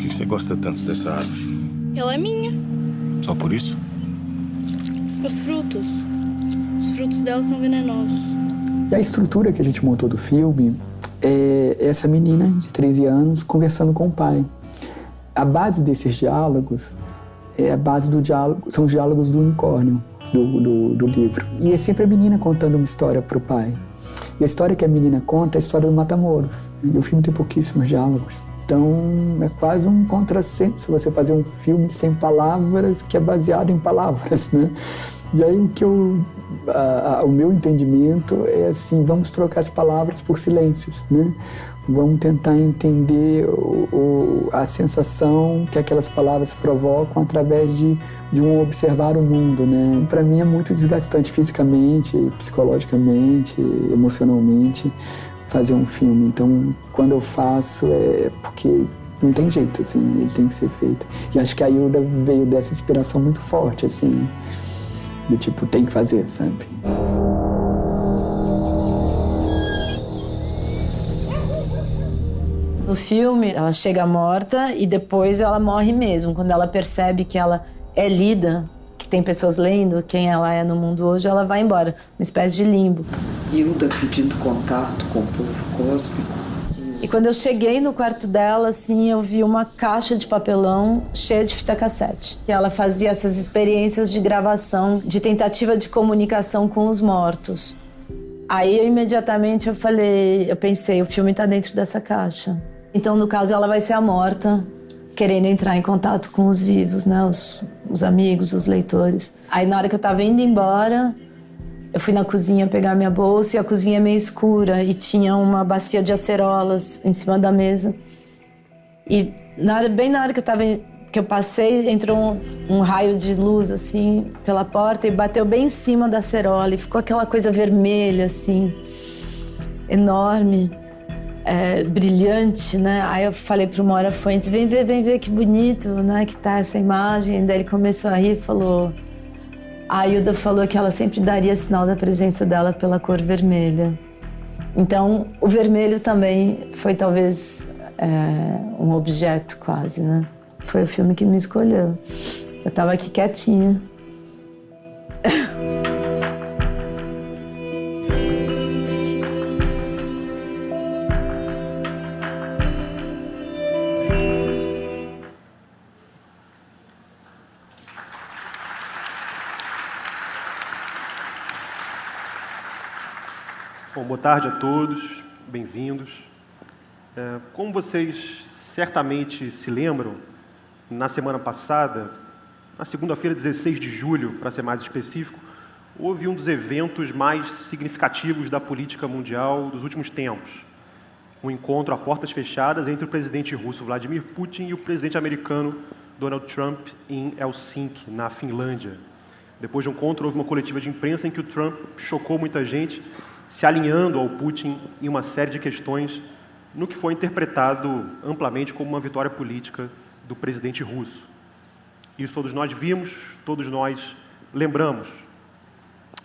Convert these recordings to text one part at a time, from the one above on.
que você gosta tanto dessa árvore? Ela é minha. Só por isso? Os frutos. Os frutos dela são venenosos. E a estrutura que a gente montou do filme é essa menina de 13 anos conversando com o pai. A base desses diálogos é a base do diálogo, são os diálogos do unicórnio do livro. E é sempre a menina contando uma história para o pai. E a história que a menina conta é a história do Matamoros. E o filme tem pouquíssimos diálogos. Então é quase um contrassenso você fazer um filme sem palavras que é baseado em palavras, né? E aí o meu entendimento é assim, vamos trocar as palavras por silêncios, né? Vamos tentar entender a sensação que aquelas palavras provocam através de um observar o mundo, né? Para mim é muito desgastante fisicamente, psicologicamente, emocionalmente fazer um filme. Então, quando eu faço é porque não tem jeito, assim, ele tem que ser feito. E acho que a Hilda veio dessa inspiração muito forte, assim, do tipo, tem que fazer, sabe? No filme, ela chega morta e depois ela morre mesmo. Quando ela percebe que ela é lida, que tem pessoas lendo quem ela é no mundo hoje, ela vai embora, uma espécie de limbo. Hilda pedindo contato com o povo cósmico. E quando eu cheguei no quarto dela, assim, eu vi uma caixa de papelão cheia de fita cassete. Que ela fazia essas experiências de gravação, de tentativa de comunicação com os mortos. Aí, imediatamente, eu pensei, o filme tá dentro dessa caixa. Então, no caso, ela vai ser a morta, querendo entrar em contato com os vivos, né? Os amigos, os leitores. Aí, na hora que eu tava indo embora, eu fui na cozinha pegar minha bolsa e a cozinha é meio escura e tinha uma bacia de acerolas em cima da mesa. E bem na hora que eu passei, entrou um raio de luz, assim, pela porta e bateu bem em cima da acerola e ficou aquela coisa vermelha, assim, enorme, brilhante, né? Aí eu falei pro Mora Fuentes, vem ver que bonito, né, que tá essa imagem. Daí ele começou a rir e falou... A Hilda falou que ela sempre daria sinal da presença dela pela cor vermelha. Então, o vermelho também foi talvez um objeto quase, né? Foi o filme que me escolheu. Eu estava aqui quietinha. Bom, boa tarde a todos, bem-vindos. Como vocês certamente se lembram, na semana passada, na segunda-feira, 16 de julho, para ser mais específico, houve um dos eventos mais significativos da política mundial dos últimos tempos. Um encontro a portas fechadas entre o presidente russo Vladimir Putin e o presidente americano Donald Trump em Helsinki, na Finlândia. Depois do encontro, houve uma coletiva de imprensa em que o Trump chocou muita gente, se alinhando ao Putin em uma série de questões, no que foi interpretado amplamente como uma vitória política do presidente russo. Isso todos nós vimos, todos nós lembramos.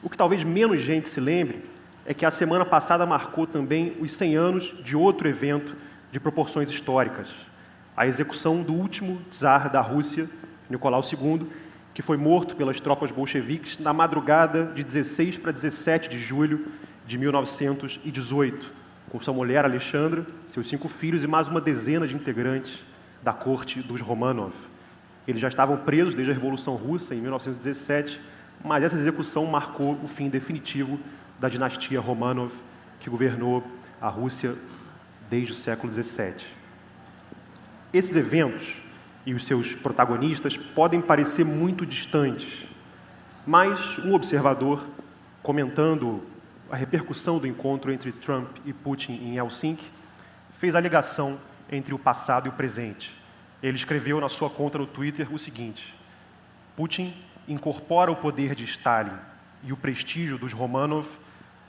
O que talvez menos gente se lembre é que a semana passada marcou também os 100 anos de outro evento de proporções históricas, a execução do último czar da Rússia, Nicolau II, que foi morto pelas tropas bolcheviques na madrugada de 16 para 17 de julho de 1918, com sua mulher Alexandra, seus 5 filhos e mais uma dezena de integrantes da corte dos Románov. Eles já estavam presos desde a Revolução Russa, em 1917, mas essa execução marcou o fim definitivo da dinastia Románov, que governou a Rússia desde o século XVII. Esses eventos e os seus protagonistas podem parecer muito distantes, mas um observador, comentando a repercussão do encontro entre Trump e Putin em Helsinki, fez a ligação entre o passado e o presente. Ele escreveu na sua conta no Twitter o seguinte: Putin incorpora o poder de Stálin e o prestígio dos Románov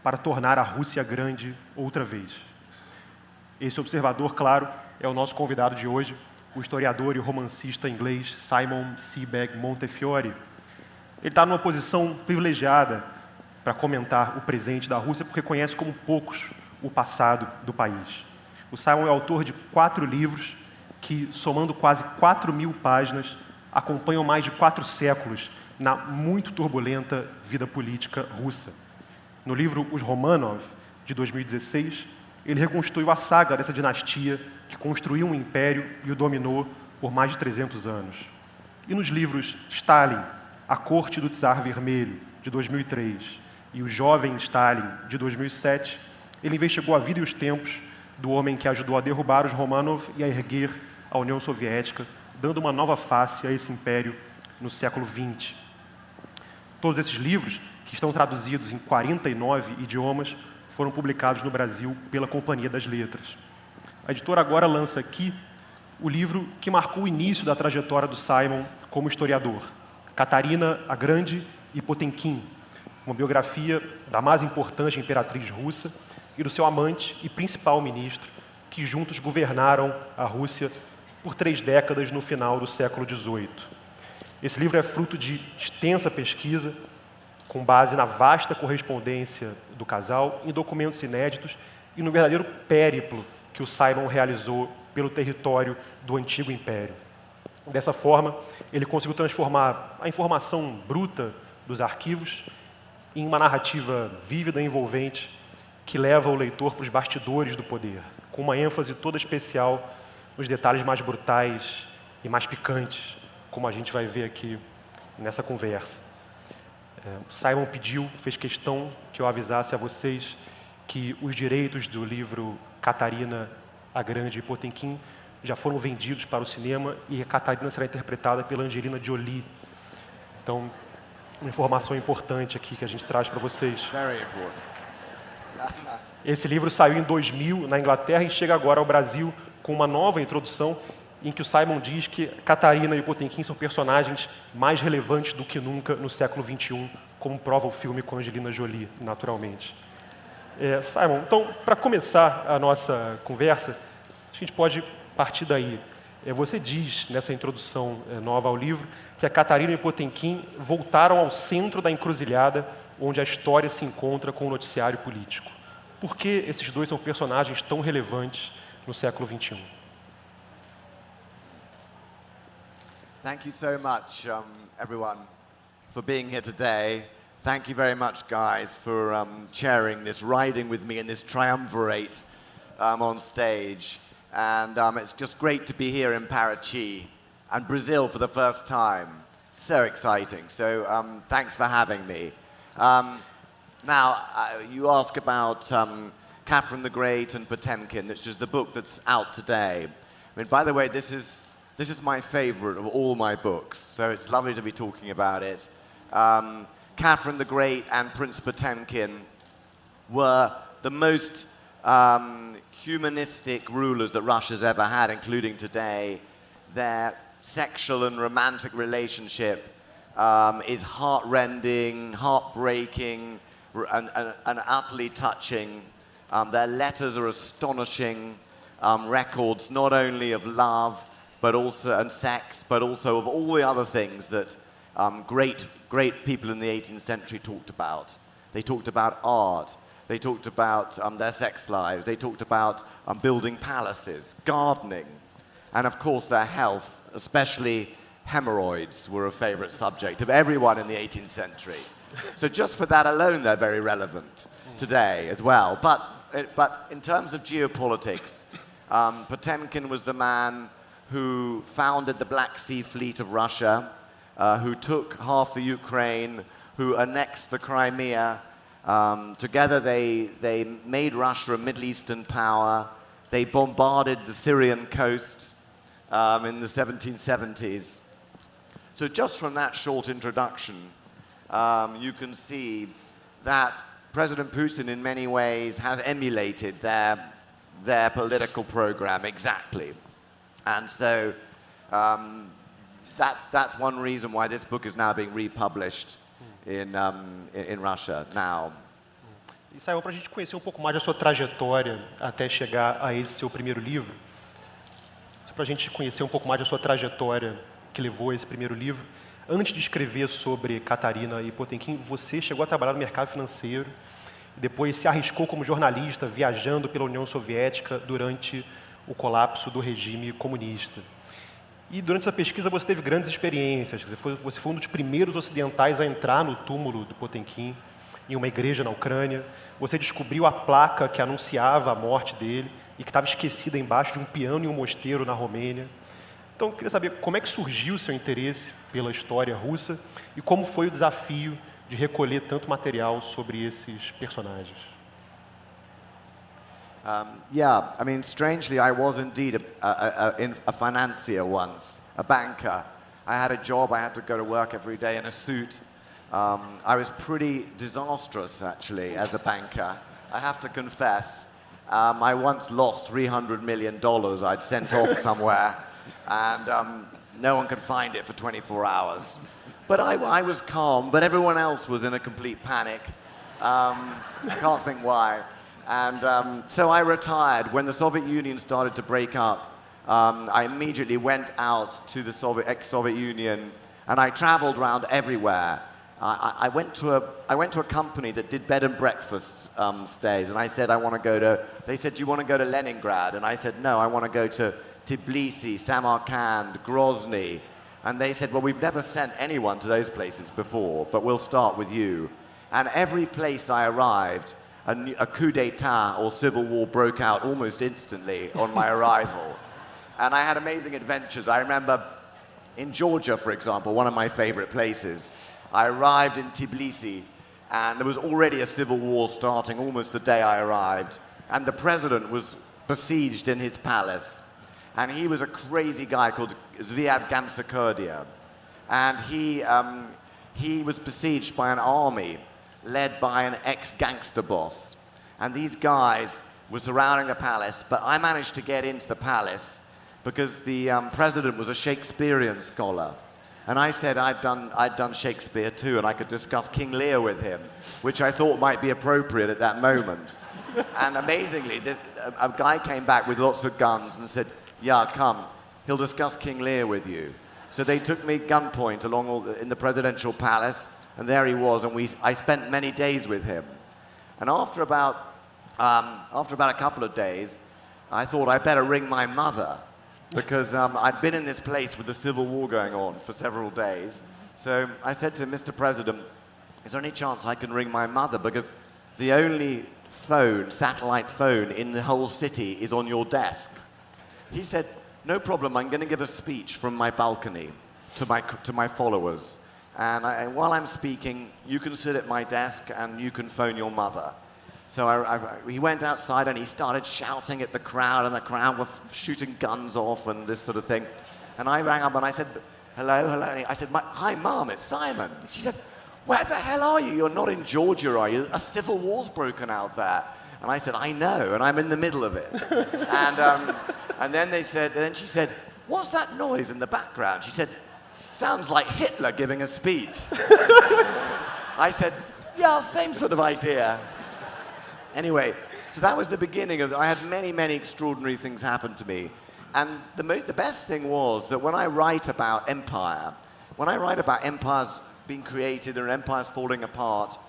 para tornar a Rússia grande outra vez. Esse observador, claro, é o nosso convidado de hoje, o historiador e romancista inglês Simon Sebag Montefiore. Ele está numa posição privilegiada para comentar o presente da Rússia, porque conhece como poucos o passado do país. O Simon é autor de 4 livros que, somando quase 4.000 páginas, acompanham mais de 4 séculos na muito turbulenta vida política russa. No livro Os Románov, de 2016, ele reconstruiu a saga dessa dinastia que construiu um império e o dominou por mais de 300 anos. E nos livros Stálin, A Corte do Tsar Vermelho, de 2003, e O Jovem Stálin, de 2007, ele investigou a vida e os tempos do homem que ajudou a derrubar os Románov e a erguer a União Soviética, dando uma nova face a esse império no século XX. Todos esses livros, que estão traduzidos em 49 idiomas, foram publicados no Brasil pela Companhia das Letras. A editora Agora lança aqui o livro que marcou o início da trajetória do Simon como historiador, Catarina, a Grande e Potemkin, uma biografia da mais importante imperatriz russa e do seu amante e principal ministro, que juntos governaram a Rússia por 3 décadas no final do século XVIII. Esse livro é fruto de extensa pesquisa, com base na vasta correspondência do casal, em documentos inéditos e no verdadeiro périplo que o Simon realizou pelo território do antigo império. Dessa forma, ele conseguiu transformar a informação bruta dos arquivos em uma narrativa vívida e envolvente que leva o leitor para os bastidores do poder, com uma ênfase toda especial nos detalhes mais brutais e mais picantes, como a gente vai ver aqui nessa conversa. Simon fez questão que eu avisasse a vocês que os direitos do livro Catarina, a Grande e Potemkin já foram vendidos para o cinema e a Catarina será interpretada pela Angelina Jolie. Então, uma informação importante aqui que a gente traz para vocês. Very important. Esse livro saiu em 2000 na Inglaterra e chega agora ao Brasil com uma nova introdução em que o Simon diz que Catarina e Potemkin são personagens mais relevantes do que nunca no século XXI, como prova o filme com Angelina Jolie, naturalmente. Simon, então, para começar a nossa conversa, a gente pode partir daí. Você diz, nessa introdução nova ao livro, que a Catarina e Potemkin voltaram ao centro da encruzilhada onde a história se encontra com o noticiário político. Por que esses dois são personagens tão relevantes no século XXI? Thank you so much, everyone, for being here today. Thank you very much, guys, for sharing this, riding with me in this triumvirate on stage. And it's just great to be here in Paraty and Brazil for the first time. So exciting. So thanks for having me. Now, you ask about Catherine the Great and Potemkin, which is the book that's out today. I mean, by the way, this is my favorite of all my books, so it's lovely to be talking about it. Catherine the Great and Prince Potemkin were the most humanistic rulers that Russia's ever had, including today. Their sexual and romantic relationship is heart-rending, heartbreaking, and utterly touching. Their letters are astonishing records, not only of love, but also and sex, but also of all the other things that great people in the 18th century talked about. They talked about art. They talked about their sex lives. They talked about building palaces, gardening, and of course their health, especially hemorrhoids, were a favorite subject of everyone in the 18th century. So just for that alone, they're very relevant today as well. But in terms of geopolitics, Potemkin was the man who founded the Black Sea Fleet of Russia, who took half the Ukraine, who annexed the Crimea. Together they made Russia a Middle Eastern power. They bombarded the Syrian coast in the 1770s. So just from that short introduction, you can see that President Putin in many ways has emulated their political program exactly. And so that's one reason why this book is now being republished in Russia now. E Simon, para a gente conhecer um pouco mais da sua trajetória até chegar a esse seu primeiro livro, para a gente conhecer um pouco mais da sua trajetória que levou a esse primeiro livro, antes de escrever sobre Catarina e Potemkin, você chegou a trabalhar no mercado financeiro, depois se arriscou como jornalista, viajando pela União Soviética durante o colapso do regime comunista. E durante essa pesquisa você teve grandes experiências. Você foi um dos primeiros ocidentais a entrar no túmulo do Potemkin, em uma igreja na Ucrânia. Você descobriu a placa que anunciava a morte dele e que estava esquecida embaixo de um piano em um mosteiro na Romênia. Então, eu queria saber como é que surgiu o seu interesse pela história russa e como foi o desafio de recolher tanto material sobre esses personagens. Yeah, I mean, strangely, I was indeed a financier once, a banker. I had a job, I had to go to work every day in a suit. I was pretty disastrous, actually, as a banker. I have to confess. I once lost $300 million I'd sent off somewhere, and no one could find it for 24 hours. But I was calm, but everyone else was in a complete panic. I can't think why. And so I retired. When the Soviet Union started to break up, I immediately went out to the ex-Soviet Union, and I traveled around everywhere. I went to a company that did bed and breakfast stays, and I said, they said, do you want to go to Leningrad? And I said, no, I want to go to Tbilisi, Samarkand, Grozny. And they said, well, we've never sent anyone to those places before, but we'll start with you. And every place I arrived, a coup d'etat or civil war broke out almost instantly on my arrival. And I had amazing adventures. I remember in Georgia, for example, one of my favorite places, I arrived in Tbilisi, and there was already a civil war starting almost the day I arrived. And the president was besieged in his palace. And he was a crazy guy called Zviad Gamsakhurdia. And he was besieged by an army led by an ex-gangster boss. And these guys were surrounding the palace, but I managed to get into the palace because the president was a Shakespearean scholar. And I said I'd done Shakespeare too, and I could discuss King Lear with him, which I thought might be appropriate at that moment. And amazingly, a guy came back with lots of guns and said, yeah, come, he'll discuss King Lear with you. So they took me gunpoint in the presidential palace, and there he was, and I spent many days with him. And after about a couple of days, I thought I'd better ring my mother, because I'd been in this place with the civil war going on for several days. So I said to him, Mr. President, is there any chance I can ring my mother? Because the only satellite phone in the whole city is on your desk. He said, no problem, I'm going to give a speech from my balcony to my followers. And while I'm speaking, you can sit at my desk and you can phone your mother. So he went outside and he started shouting at the crowd, and the crowd were shooting guns off and this sort of thing. And I rang up and I said, hello, hello. And I said, hi, Mom, it's Simon. She said, where the hell are you? You're not in Georgia, are you? A civil war's broken out there. And I said, I know, and I'm in the middle of it. And then she said, what's that noise in the background? She said, sounds like Hitler giving a speech. I said, yeah, same sort of idea. Anyway, so that was the beginning I had many, many extraordinary things happen to me. And the best thing was that when I write about empire, when I write about empires being created or empires falling apart,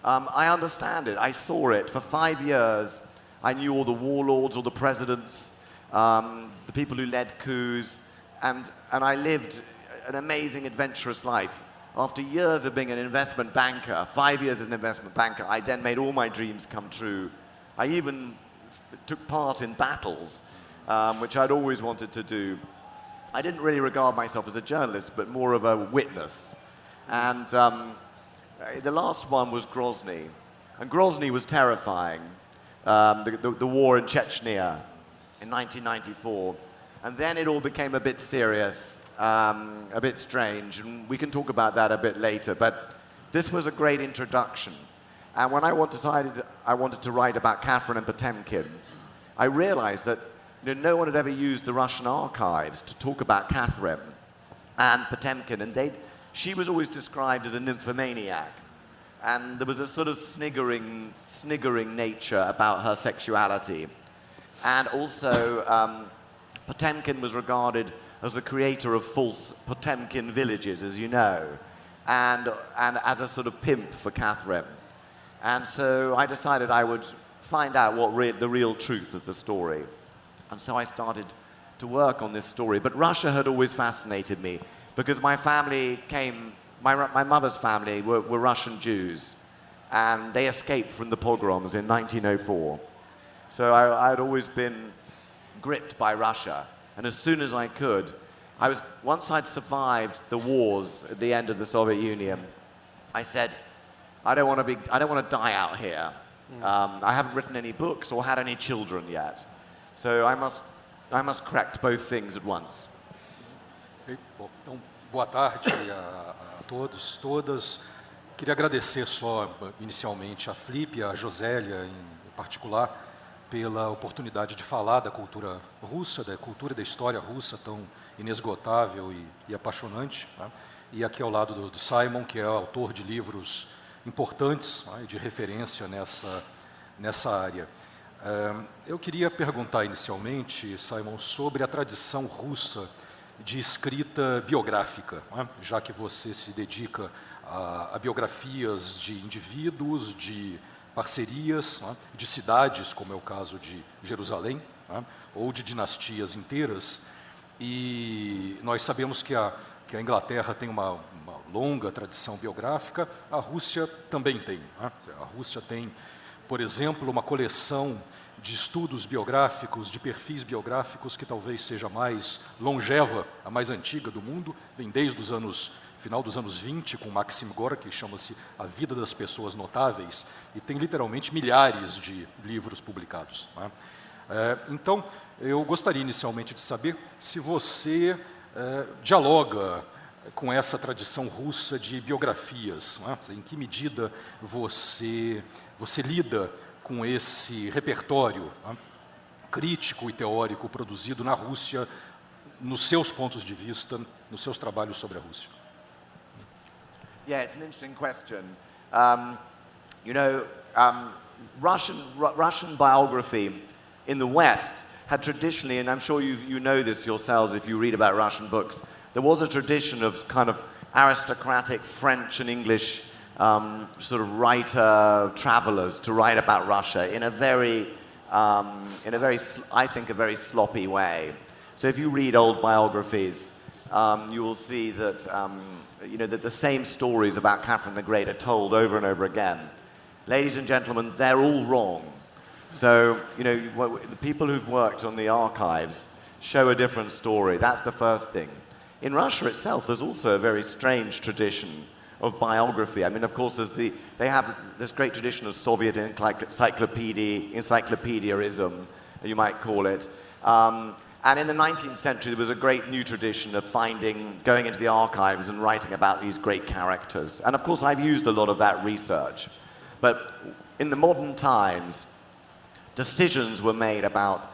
I understand it. I saw it. For 5 years, I knew all the warlords, all the presidents, the people who led coups, and I lived an amazing, adventurous life. After years of being an investment banker, 5 years as an investment banker, I then made all my dreams come true. I even took part in battles, which I'd always wanted to do. I didn't really regard myself as a journalist, but more of a witness. And the last one was Grozny. And Grozny was terrifying, the war in Chechnya in 1994. And then it all became a bit serious. A bit strange, and we can talk about that a bit later, but this was a great introduction. And when I decided I wanted to write about Catherine and Potemkin, I realized that no one had ever used the Russian archives to talk about Catherine and Potemkin, and she was always described as a nymphomaniac, and there was a sort of sniggering nature about her sexuality. And also, Potemkin was regarded as the creator of false Potemkin villages, as you know, and as a sort of pimp for Catherine. And so I decided I would find out what the real truth of the story. And so I started to work on this story. But Russia had always fascinated me because my family came, my mother's family were Russian Jews, and they escaped from the pogroms in 1904. So I had always been gripped by Russia. And as soon as I could, once I'd survived the wars at the end of the Soviet Union, I said, I don't want to die out here. I haven't written any books or had any children yet. So I must correct both things at once. Okay. Bom, então, boa tarde a todos, todas. Queria agradecer só, inicialmente, a Flip e a Josélia, em particular, pela oportunidade de falar da cultura russa, da cultura e da história russa, tão inesgotável e apaixonante. Tá? E aqui ao lado do Simon, que é autor de livros importantes, tá, de referência nessa área. Eu queria perguntar inicialmente, Simon, sobre a tradição russa de escrita biográfica, tá? Já que você se dedica a biografias de indivíduos, de parcerias, tá? De cidades, como é o caso de Jerusalém, tá? Ou de dinastias inteiras. E nós sabemos que a Inglaterra tem uma longa tradição biográfica, a Rússia também tem. Né? A Rússia tem, por exemplo, uma coleção de estudos biográficos, de perfis biográficos, que talvez seja a mais longeva, a mais antiga do mundo, vem desde final dos anos 20, com Maxim Gorky, que chama-se A Vida das Pessoas Notáveis, e tem literalmente milhares de livros publicados. Né? Então, eu gostaria inicialmente de saber se você dialoga com essa tradição russa de biografias, não é? Em que medida você lida com esse repertório, não é? Crítico e teórico produzido na Rússia, nos seus pontos de vista, nos seus trabalhos sobre a Rússia? Yeah, it's an interesting question. Russian biography in the West had traditionally, and I'm sure you know this yourselves if you read about Russian books, there was a tradition of kind of aristocratic French and English sort of writer travelers to write about Russia in a very, I think, a very sloppy way. So if you read old biographies, you will see that, that the same stories about Catherine the Great are told over and over again. Ladies and gentlemen, they're all wrong. So, the people who've worked on the archives show a different story. That's the first thing. In Russia itself, there's also a very strange tradition of biography. I mean, of course, they have this great tradition of Soviet encyclopediaism, you might call it. And in the 19th century, there was a great new tradition of going into the archives and writing about these great characters. And of course, I've used a lot of that research. But in the modern times, decisions were made about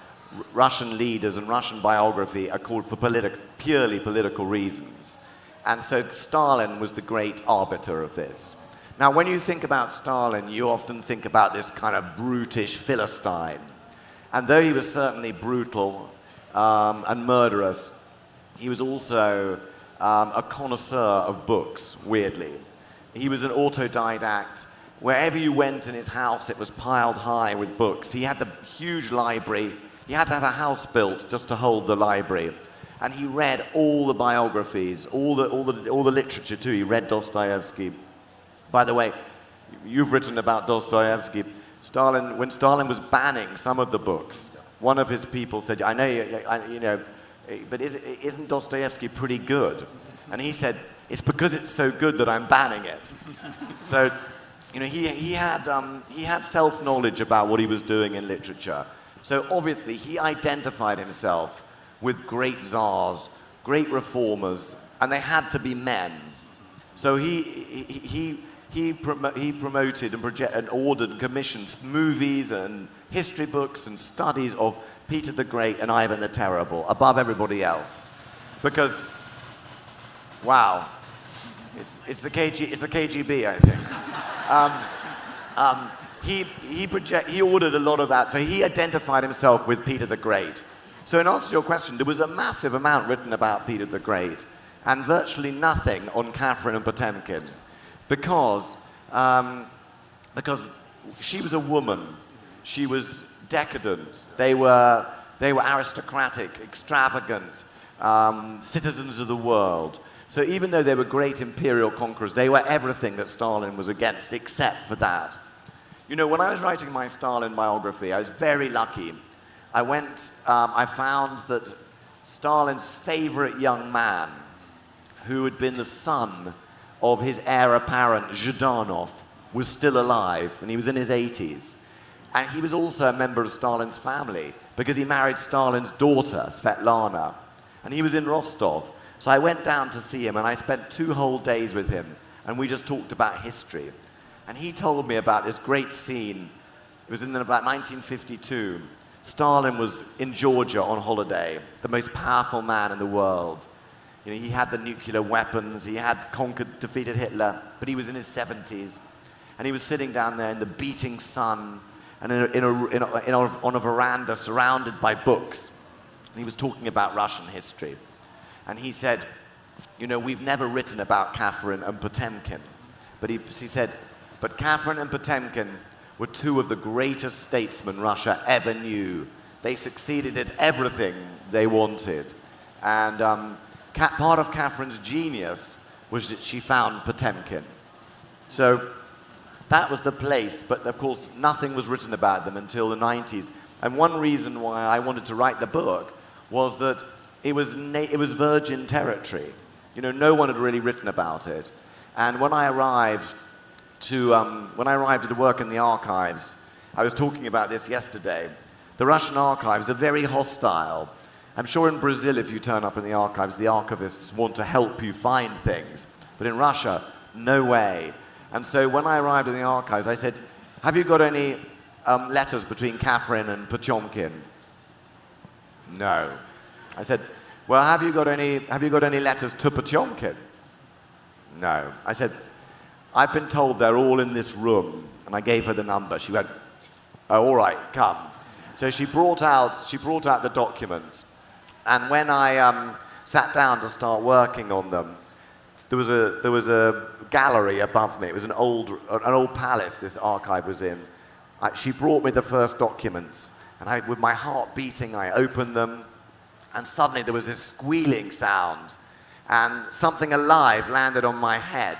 Russian leaders and Russian biography are called for purely political reasons. And so Stalin was the great arbiter of this. Now, when you think about Stalin, you often think about this kind of brutish Philistine. And though he was certainly brutal and murderous, he was also a connoisseur of books, weirdly. He was an autodidact. Wherever you went in his house, it was piled high with books. He had the huge library. He had to have a house built just to hold the library. And he read all the biographies, all the literature too. He read Dostoevsky. By the way, you've written about Dostoevsky. When Stalin was banning some of the books, one of his people said, I know, but isn't Dostoevsky pretty good? And he said, it's because it's so good that I'm banning it. So, he had self-knowledge about what he was doing in literature. So obviously he identified himself with great czars, great reformers, and they had to be men. So he promoted and ordered and commissioned movies and history books and studies of Peter the Great and Ivan the Terrible above everybody else, because wow, it's the KGB, I think. He ordered a lot of that, so he identified himself with Peter the Great. So in answer to your question, there was a massive amount written about Peter the Great, and virtually nothing on Catherine and Potemkin, because she was a woman. She was decadent. They were They were aristocratic, extravagant, citizens of the world. So even though they were great imperial conquerors, they were everything that Stalin was against, except for that. You know, when I was writing my Stalin biography, I was very lucky. I found that Stalin's favorite young man, who had been the son of his heir apparent, Zhdanov, was still alive, and he was in his 80s. And he was also a member of Stalin's family, because he married Stalin's daughter, Svetlana. And he was in Rostov. So I went down to see him, and I spent 2 whole days with him, and we just talked about history. And he told me about this great scene. It was in about 1952. Stalin was in Georgia on holiday, the most powerful man in the world. You know, he had the nuclear weapons, he had defeated Hitler, but he was in his 70s. And he was sitting down there in the beating sun, and on a veranda surrounded by books. And he was talking about Russian history. And he said, you know, we've never written about Catherine and Potemkin. But he said, but Catherine and Potemkin were 2 of the greatest statesmen Russia ever knew. They succeeded at everything they wanted. And part of Catherine's genius was that she found Potemkin. So that was the place, but of course nothing was written about them until the 90s. And one reason why I wanted to write the book was that it was virgin territory. You know, no one had really written about it. And when I arrived to work in the archives, I was talking about this yesterday. The Russian archives are very hostile. I'm sure in Brazil, if you turn up in the archives, the archivists want to help you find things. But in Russia, no way. And so when I arrived in the archives, I said, have you got any letters between Catherine and Potemkin? No. I said, well, have you got any letters to Potemkin? No. I said, I've been told they're all in this room. And I gave her the number. She went, oh, all right, come. So she brought out the documents. And when I sat down to start working on them, there was a gallery above me. It was an old palace this archive was in. She brought me the first documents, and with my heart beating, I opened them, and suddenly there was this squealing sound, and something alive landed on my head,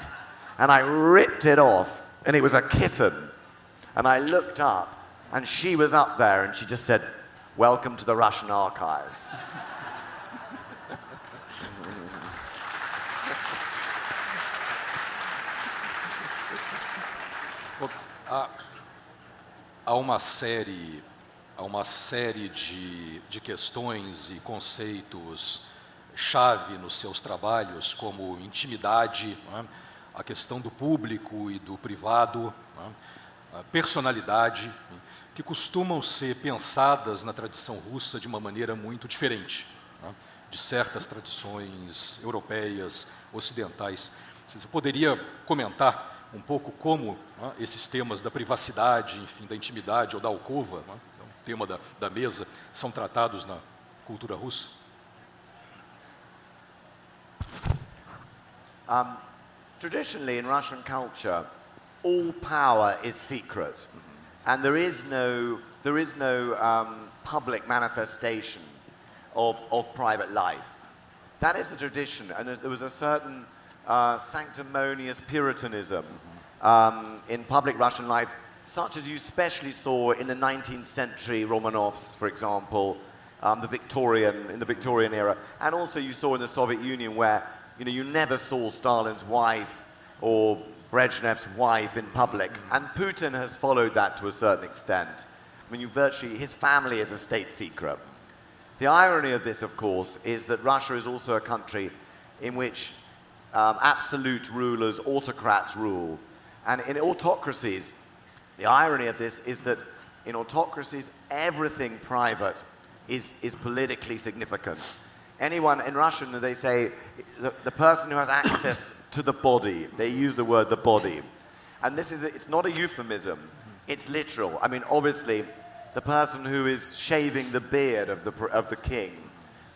and I ripped it off, and it was a kitten. And I looked up, and she was up there, and she just said, "Welcome to the Russian archives." Há uma série de questões e conceitos chave nos seus trabalhos, como intimidade, né? A questão do público e do privado, né? A personalidade, que costumam ser pensadas na tradição russa de uma maneira muito diferente, né? De certas tradições europeias, ocidentais. Você poderia comentar um pouco como, né, esses temas da privacidade, enfim, da intimidade ou da alcova, né, o tema da mesa, são tratados na cultura russa? Traditionally in Russian culture, all power is secret, and there is no public manifestation of private life. That is the tradition, and there was a certain sanctimonious Puritanism in public Russian life, such as you especially saw in the 19th century Romanovs, for example, in the Victorian era, and also you saw in the Soviet Union, where you never saw Stalin's wife or Brezhnev's wife in public, and Putin has followed that to a certain extent. I mean, his family is a state secret. The irony of this, of course, is that Russia is also a country in which absolute rulers, autocrats rule. And in autocracies, the irony of this is that in autocracies, everything private is politically significant. Anyone in Russian, they say, the person who has access to the body, they use the word the body. And it's not a euphemism, it's literal. I mean, obviously, the person who is shaving the beard of the king,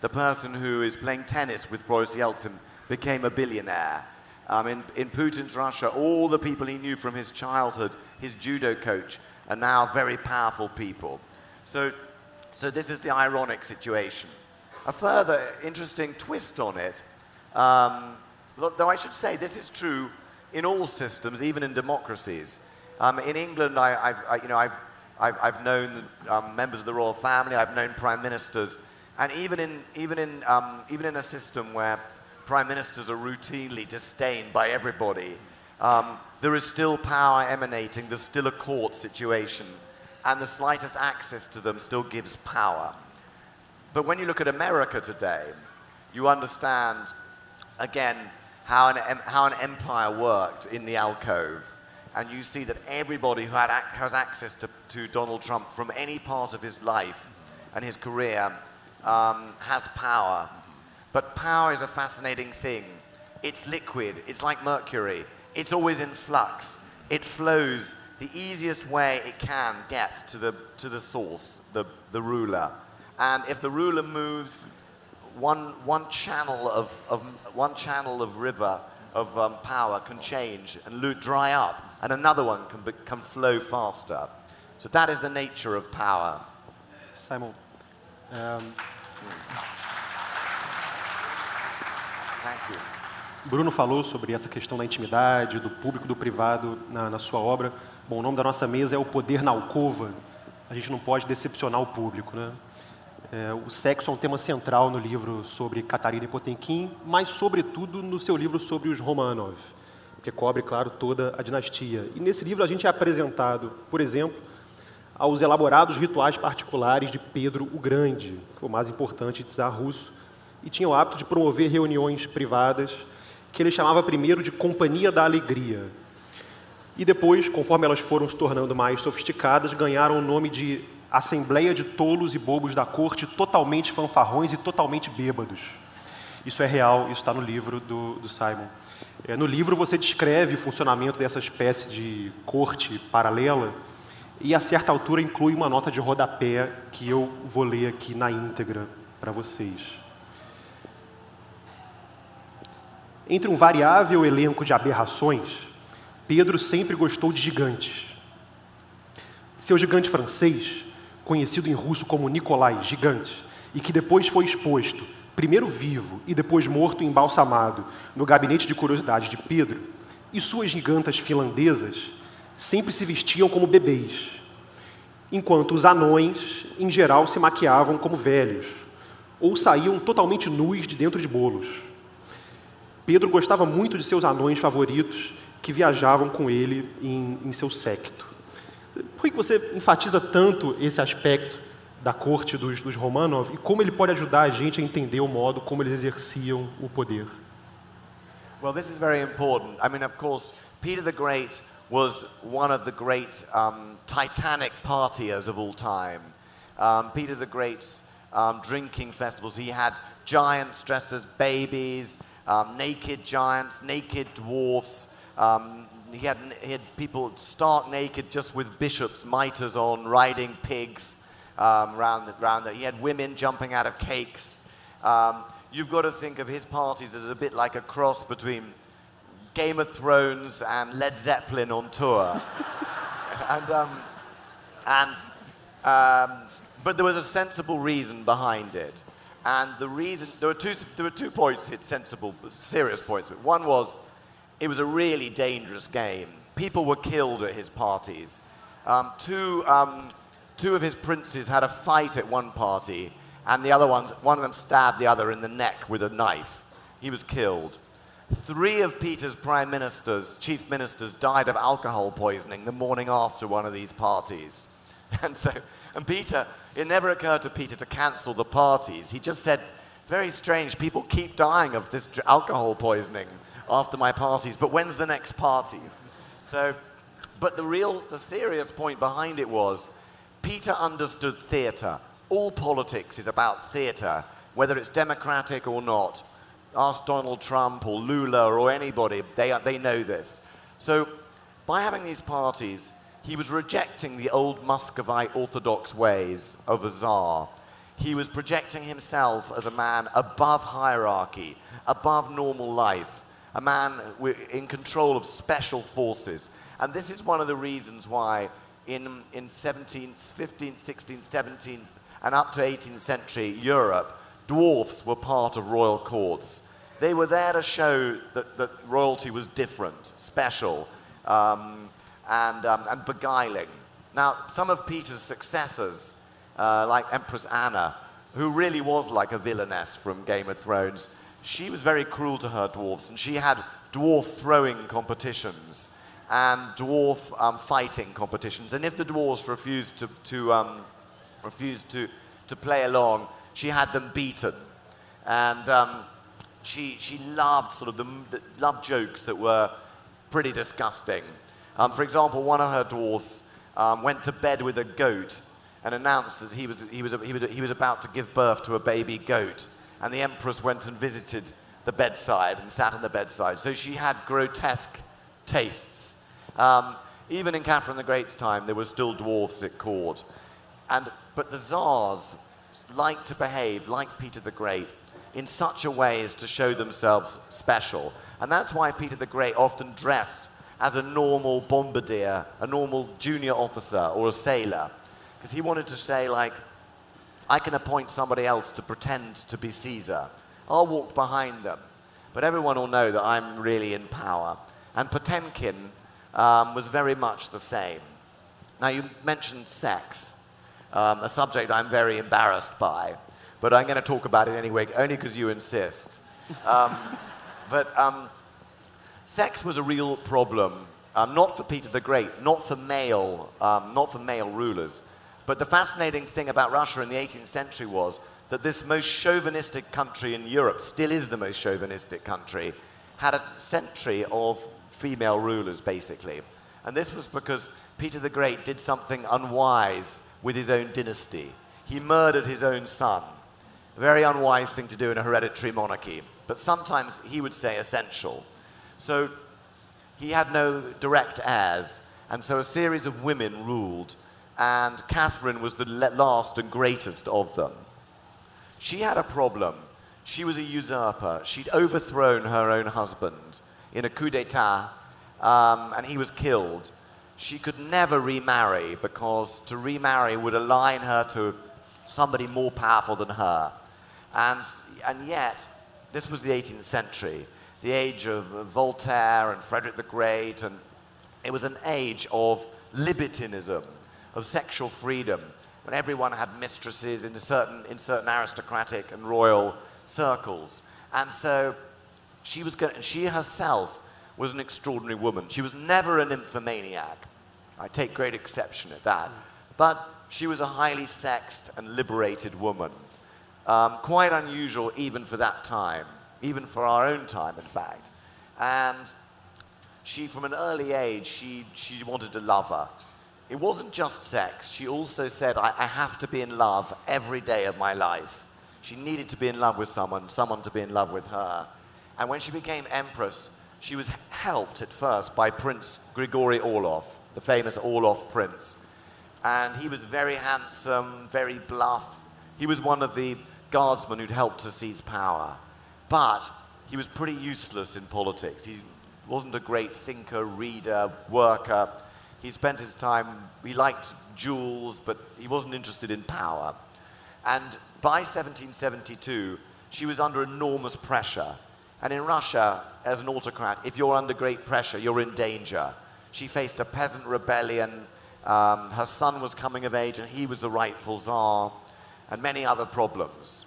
the person who is playing tennis with Boris Yeltsin became a billionaire. In Putin's Russia, all the people he knew from his childhood, his judo coach, are now very powerful people. So So this is the ironic situation. A further interesting twist on it, though I should say this is true in all systems, even in democracies. In England, I've known members of the royal family, I've known prime ministers, and even in a system where prime ministers are routinely disdained by everybody, there is still power emanating, there's still a court situation, and the slightest access to them still gives power. But when you look at America today, you understand, again, how an empire worked in the alcove. And you see that everybody who has access to Donald Trump from any part of his life and his career has power. But power is a fascinating thing. It's liquid. It's like mercury. It's always in flux. It flows the easiest way it can get to the source, the ruler. And if the ruler moves, one channel of river of power can change and dry up, and another one can flow faster. So that is the nature of power. Simon. Thank you. Bruno falou sobre essa questão da intimidade, do público, do privado na sua obra. Bom, o nome da nossa mesa é O Poder na Alcova. A gente não pode decepcionar o público, né? O sexo é um tema central no livro sobre Catarina e Potemkin, mas, sobretudo, no seu livro sobre os Románov, que cobre, claro, toda a dinastia. E nesse livro a gente é apresentado, por exemplo, aos elaborados rituais particulares de Pedro o Grande, que foi o mais importante czar russo, e tinha o hábito de promover reuniões privadas, que ele chamava primeiro de Companhia da Alegria. E depois, conforme elas foram se tornando mais sofisticadas, ganharam o nome de Assembleia de Tolos e Bobos da Corte, totalmente fanfarrões e totalmente bêbados. Isso é real, isso está no livro do Simon. No livro você descreve o funcionamento dessa espécie de corte paralela e, a certa altura, inclui uma nota de rodapé que eu vou ler aqui na íntegra para vocês. Entre um variável elenco de aberrações, Pedro sempre gostou de gigantes. Seu gigante francês, conhecido em russo como Nicolai Gigante, e que depois foi exposto, primeiro vivo e depois morto embalsamado, no gabinete de curiosidades de Pedro, e suas gigantas finlandesas sempre se vestiam como bebês, enquanto os anões, em geral, se maquiavam como velhos, ou saíam totalmente nus de dentro de bolos. Pedro gostava muito de seus anões favoritos, que viajavam com ele em seu séquito. Por que você enfatiza tanto esse aspecto da corte dos Románov e como ele pode ajudar a gente a entender o modo como eles exerciam o poder? Well, this is very important. I mean, of course, Peter the Great was one of the great titanic partiers of all time. Peter the Great's drinking festivals, he had giants dressed as babies, naked giants, naked dwarfs. He had people stark naked just with bishops' mitres on, riding pigs round. He had women jumping out of cakes. You've got to think of his parties as a bit like a cross between Game of Thrones and Led Zeppelin on tour. But there was a sensible reason behind it. And the reason, there were two points, sensible, serious points. One was, it was a really dangerous game. People were killed at his parties. Two of his princes had a fight at one party, and one of them stabbed the other in the neck with a knife. He was killed. 3 of Peter's prime ministers, chief ministers, died of alcohol poisoning the morning after one of these parties. And Peter, it never occurred to Peter to cancel the parties. He just said, very strange, people keep dying of this alcohol poisoning after my parties, but when's the next party? But the serious point behind it was, Peter understood theatre. All politics is about theatre, whether it's democratic or not. Ask Donald Trump or Lula or anybody, they know this. So by having these parties, he was rejecting the old Muscovite Orthodox ways of a czar. He was projecting himself as a man above hierarchy, above normal life, a man in control of special forces. And this is one of the reasons why in 17th, 15th, 16th, 17th, and up to 18th century Europe, dwarfs were part of royal courts. They were there to show that royalty was different, special, and beguiling. Now, some of Peter's successors, like Empress Anna, who really was like a villainess from Game of Thrones, she was very cruel to her dwarfs, and she had dwarf throwing competitions and dwarf fighting competitions. And if the dwarfs refused to play along, she had them beaten. And she loved sort of loved jokes that were pretty disgusting. For example, one of her dwarfs went to bed with a goat and announced that he was about to give birth to a baby goat. And the Empress went and visited the bedside and sat on the bedside. So she had grotesque tastes. Even in Catherine the Great's time, there were still dwarfs at court. But the Tsars liked to behave like Peter the Great in such a way as to show themselves special. And that's why Peter the Great often dressed as a normal bombardier, a normal junior officer or a sailor. Because he wanted to say, like, I can appoint somebody else to pretend to be Caesar. I'll walk behind them. But everyone will know that I'm really in power. And Potemkin was very much the same. Now, you mentioned sex, a subject I'm very embarrassed by. But I'm going to talk about it anyway, only because you insist. Sex was a real problem, not for Peter the Great, not for male rulers. But the fascinating thing about Russia in the 18th century was that this most chauvinistic country in Europe, still is the most chauvinistic country, had a century of female rulers, basically. And this was because Peter the Great did something unwise with his own dynasty. He murdered his own son. A very unwise thing to do in a hereditary monarchy, but sometimes he would say essential. So he had no direct heirs, and so a series of women ruled, and Catherine was the last and greatest of them. She had a problem. She was a usurper. She'd overthrown her own husband in a coup d'etat, and he was killed. She could never remarry, because to remarry would align her to somebody more powerful than her. And yet, this was the 18th century, the age of Voltaire and Frederick the Great, and it was an age of libertinism, of sexual freedom, when everyone had mistresses in certain aristocratic and royal circles. And so she herself was an extraordinary woman. She was never a nymphomaniac. I take great exception at that. But she was a highly sexed and liberated woman. Quite unusual even for that time, even for our own time, in fact. And she, from an early age, she wanted a lover. It wasn't just sex. She also said, I have to be in love every day of my life. She needed to be in love with someone to be in love with her. And when she became empress, she was helped at first by Prince Grigory Orlov, the famous Orlov prince. And he was very handsome, very bluff. He was one of the guardsmen who'd helped to seize power. But he was pretty useless in politics. He wasn't a great thinker, reader, worker. He spent his time, he liked jewels, but he wasn't interested in power. And by 1772, she was under enormous pressure. And in Russia, as an autocrat, if you're under great pressure, you're in danger. She faced a peasant rebellion. Her son was coming of age, and he was the rightful Tsar, and many other problems.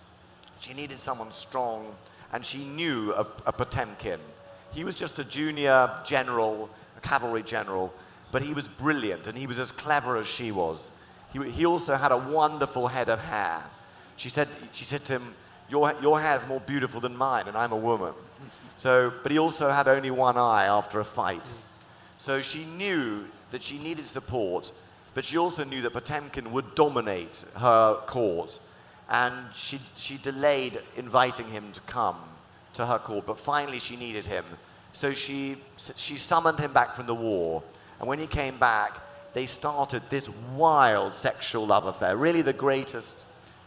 She needed someone strong, and she knew of a Potemkin. He was just a junior general, a cavalry general, but he was brilliant, and he was as clever as she was. He also had a wonderful head of hair. She said to him, your hair's more beautiful than mine, and I'm a woman. But he also had only one eye after a fight. So she knew that she needed support, but she also knew that Potemkin would dominate her court, and she delayed inviting him to come to her court, but finally she needed him. So she summoned him back from the war, and when he came back, they started this wild sexual love affair, really the greatest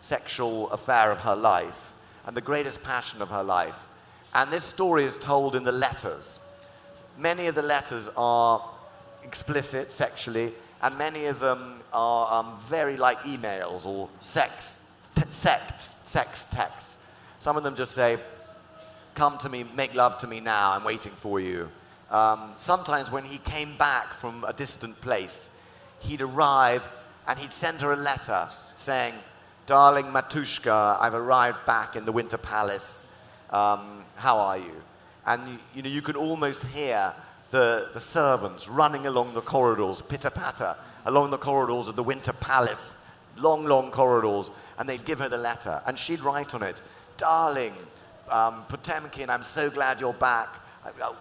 sexual affair of her life, and the greatest passion of her life. And this story is told in the letters. Many of the letters are explicit sexually, and many of them are very like emails or sex texts. Some of them just say, "Come to me, make love to me now, I'm waiting for you." Sometimes when he came back from a distant place, he'd arrive and he'd send her a letter saying, "Darling Matushka, I've arrived back in the Winter Palace. How are you?" And you could almost hear the servants running along the corridors, pitter-patter, along the corridors of the Winter Palace, long, long corridors, and they'd give her the letter. And she'd write on it, "Darling, Potemkin, I'm so glad you're back.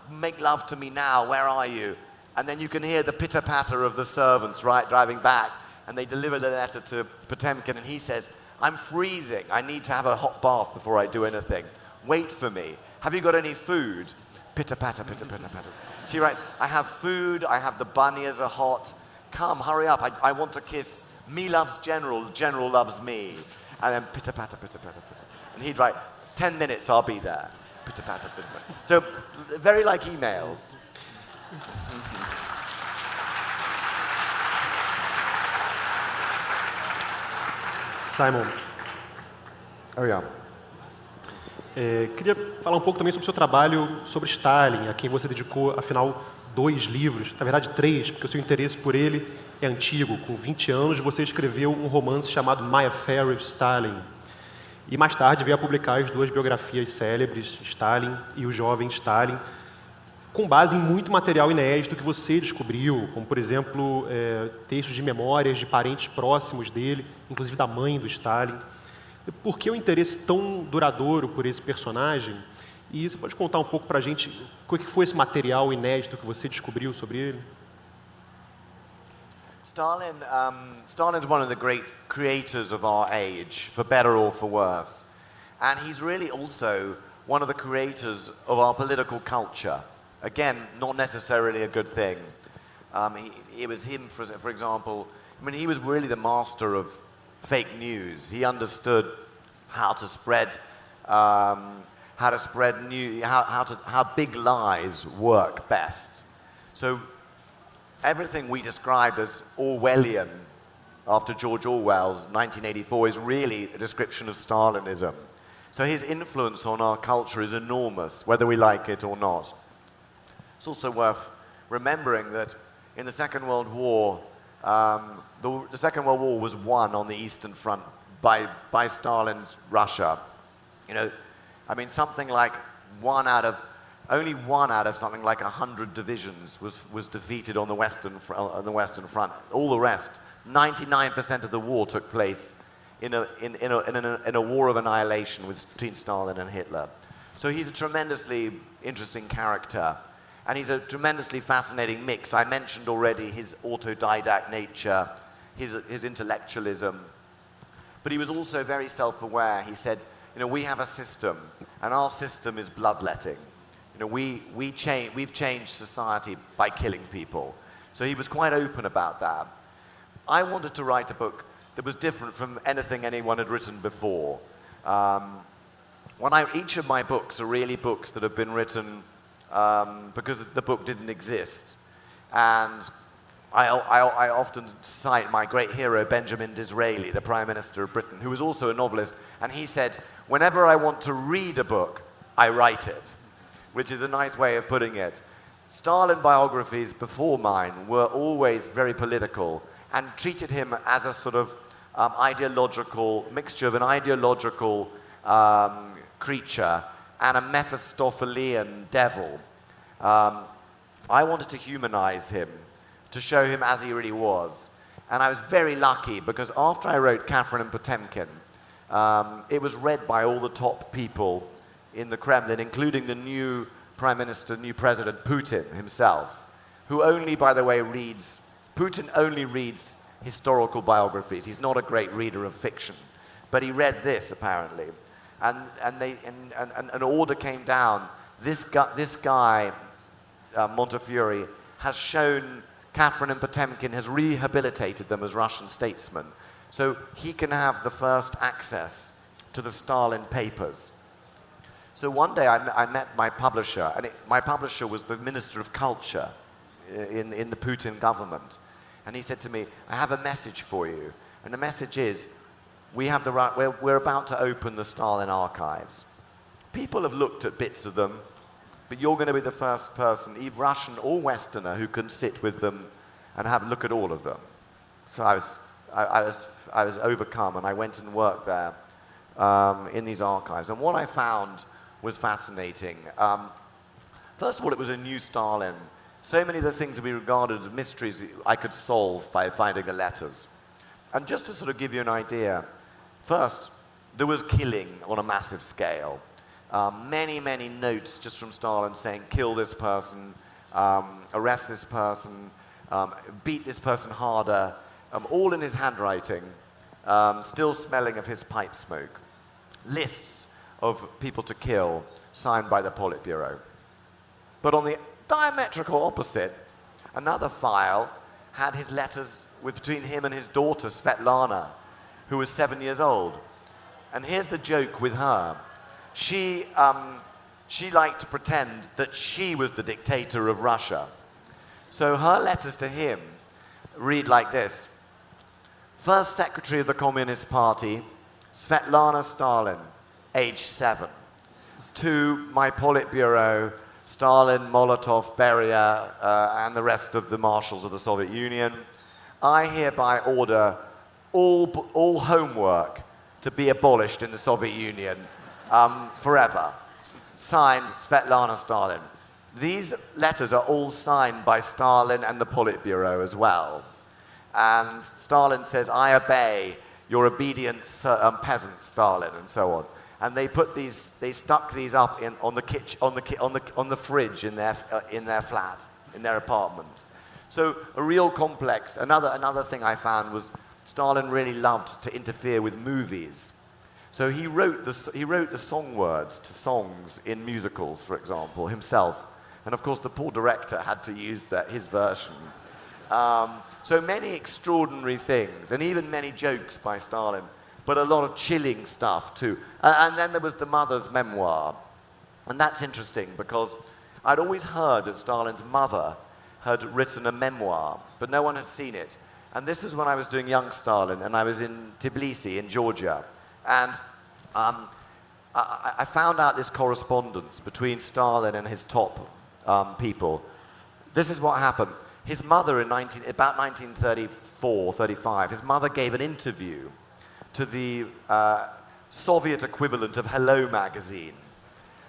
Make love to me now, where are you?" And then you can hear the pitter-patter of the servants, right, driving back, and they deliver the letter to Potemkin, and he says, "I'm freezing. I need to have a hot bath before I do anything. Wait for me. Have you got any food?" Pitter-patter, pitter-patter. She writes, "I have food. I have the bunnies are hot. Come, hurry up. I want to kiss. Me loves General. General loves me." And then pitter-patter, pitter-patter, pitter. And he'd write, 10 minutes, I'll be there. Pitter-patter, pitter-patter. So very like emails. Simon. Oh, yeah. Queria falar um pouco também sobre o seu trabalho sobre Stálin, a quem você dedicou, afinal, 2 livros, na verdade 3, porque o seu interesse por ele é antigo. Com 20 anos, você escreveu um romance chamado My Affair with Stálin. E mais tarde veio a publicar as 2 biografias célebres, Stálin e o jovem Stálin, com base em muito material inédito que você descobriu, como, por exemplo, textos de memórias de parentes próximos dele, inclusive da mãe do Stálin. Por que o interesse tão duradouro por esse personagem? E você pode contar um pouco para a gente o que foi esse material inédito que você descobriu sobre ele? Stalin is one of the great creators of our age, for better or for worse. And he's really also one of the creators of our political culture. Again, not necessarily a good thing. It was him, for example, I mean, he was really the master of fake news. He understood how to spread news, how big lies work best. So everything we described as Orwellian after George Orwell's 1984 is really a description of Stalinism. So his influence on our culture is enormous, whether we like it or not. It's also worth remembering that in the Second World War, the Second World War was won on the Eastern Front by Stalin's Russia. You know, I mean, something like only one out of something like 100 divisions was defeated on the Western Front. All the rest, 99% of the war took place in a war of annihilation between Stalin and Hitler. So he's a tremendously interesting character. And he's a tremendously fascinating mix. I mentioned already his autodidact nature, his intellectualism. But he was also very self-aware. He said, we have a system, and our system is bloodletting. We've changed society by killing people. So he was quite open about that. I wanted to write a book that was different from anything anyone had written before. Each of my books are really books that have been written because the book didn't exist. And I often cite my great hero, Benjamin Disraeli, the Prime Minister of Britain, who was also a novelist, and he said, whenever I want to read a book, I write it, which is a nice way of putting it. Stalin biographies before mine were always very political and treated him as a sort of mixture of an ideological creature and a Mephistophelian devil. I wanted to humanize him, to show him as he really was. And I was very lucky because after I wrote Catherine and Potemkin, it was read by all the top people in the Kremlin, including the new Prime Minister, new President Putin himself, who only, by the way, Putin only reads historical biographies. He's not a great reader of fiction. But he read this, apparently. And an order came down. This guy, Montefiore, has shown Catherine and Potemkin, has rehabilitated them as Russian statesmen. So he can have the first access to the Stalin papers. So one day I met my publisher, and my publisher was the Minister of Culture in the Putin government. And he said to me, I have a message for you. And the message is, we're about to open the Stalin archives. People have looked at bits of them, but you're going to be the first person, either Russian or Westerner, who can sit with them and have a look at all of them. So I was overcome, and I went and worked there in these archives. And what I found was fascinating. First of all, it was a new Stalin. So many of the things that we regarded as mysteries I could solve by finding the letters. And just to sort of give you an idea, first, there was killing on a massive scale. Many, many notes just from Stalin saying, kill this person, arrest this person, beat this person harder, all in his handwriting, still smelling of his pipe smoke. Lists of people to kill, signed by the Politburo. But on the diametrical opposite, another file had his letters between him and his daughter, Svetlana, who was 7 years old. And here's the joke with her. She liked to pretend that she was the dictator of Russia. So her letters to him read like this. First Secretary of the Communist Party, Svetlana Stalin, age 7. To my Politburo, Stalin, Molotov, Beria, and the rest of the marshals of the Soviet Union, I hereby order all homework to be abolished in the Soviet Union forever. Signed, Svetlana Stalin. These letters are all signed by Stalin and the Politburo as well. And Stalin says, I obey your obedient peasant, Stalin, and so on. And they stuck these up on the fridge in their flat, in their apartment. So a real complex. Another thing I found was Stalin really loved to interfere with movies. So he wrote the song words to songs in musicals, for example, himself. And of course, the poor director had to use his version. So many extraordinary things, and even many jokes by Stalin, but a lot of chilling stuff too. And then there was the mother's memoir. And that's interesting because I'd always heard that Stalin's mother had written a memoir, but no one had seen it. And this is when I was doing Young Stalin, and I was in Tbilisi in Georgia. And I found out this correspondence between Stalin and his top people. This is what happened. His mother, about 1934, 35, his mother gave an interview to the Soviet equivalent of Hello magazine,